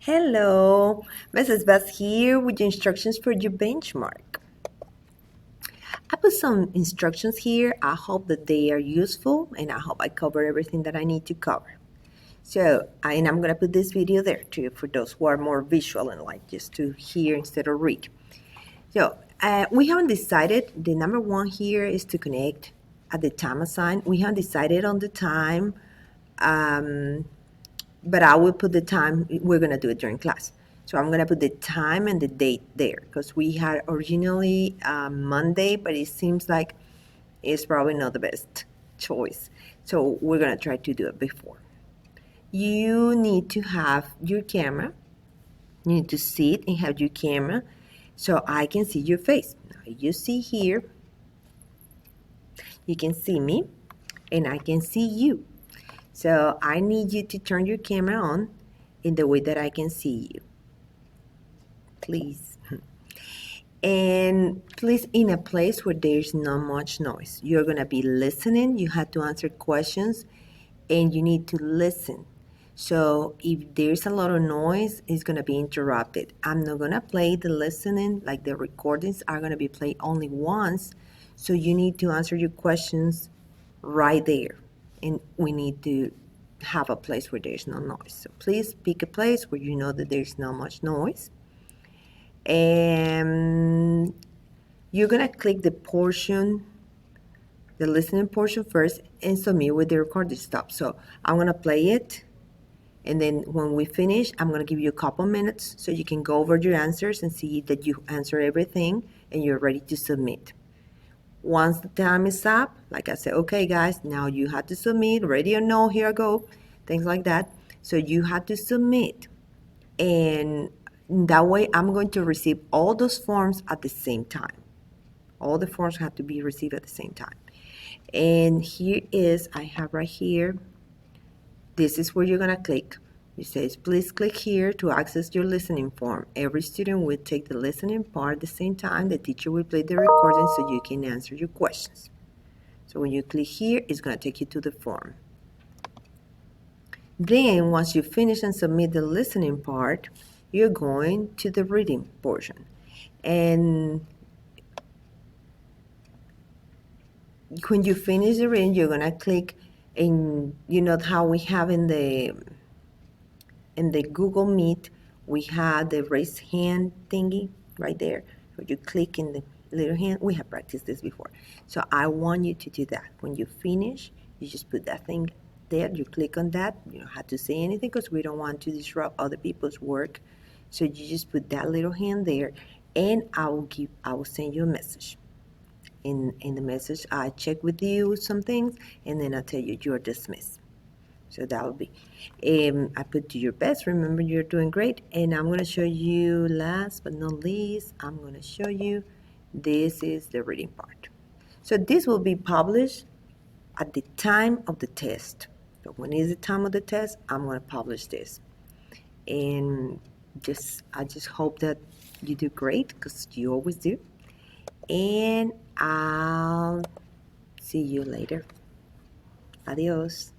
Hello, Mrs. Beth here with the instructions for your benchmark. I put some instructions here. I hope that they are useful and I hope I cover everything that I need to cover. And I'm going to put this video there too for those who are more visual and like just to hear instead of read. We haven't decided. The number one here is to connect at the time assigned. We haven't decided on the time. But I will put the time. We're going to do it during class. So I'm going to put the time and the date there because we had originally Monday, but it seems like it's probably not the best choice. So we're going to try to do it before. You need to have your camera. You need to sit and have your camera so I can see your face. Now you see here, you can see me and I can see you. So I need you to turn your camera on in the way that I can see you. Please. And please in a place where there's not much noise. You're going to be listening. You have to answer questions and you need to listen. So if there's a lot of noise, it's going to be interrupted. I'm not going to play the listening, like the recordings are going to be played only once. So you need to answer your questions right there. And we need to have a place where there's no noise. So please pick a place where you know that there's not much noise. And you're going to click the listening portion first and submit with the recording stop. So I'm going to play it. And then when we finish, I'm going to give you a couple minutes so you can go over your answers and see that you answer everything and you're ready to submit. Once the time is up, like I said, okay, guys, now you have to submit, ready or no, here I go, things like that. So you have to submit. And that way, I'm going to receive all those forms at the same time. All the forms have to be received at the same time. And here is, I have right here, this is where you're going to click. It says, please click here to access your listening form. Every student will take the listening part at the same time. The teacher will play the recording so you can answer your questions. So when you click here, it's going to take you to the form. Then once you finish and submit the listening part, you're going to the reading portion. And when you finish the reading, you're going to click, and you know how we have in the Google Meet, we have the raise hand thingy right there. So you click in the little hand. We have practiced this before. So I want you to do that. When you finish, you just put that thing there. You click on that. You don't have to say anything because we don't want to disrupt other people's work. So you just put that little hand there, and I will send you a message. In the message, I check with you some things, and then I tell you you're dismissed. So that will be, I put do your best. Remember, you're doing great. And I'm going to show you, last but not least, I'm going to show you, this is the reading part. So this will be published at the time of the test. So when is the time of the test, I'm going to publish this. And I just hope that you do great because you always do. And I'll see you later. Adios.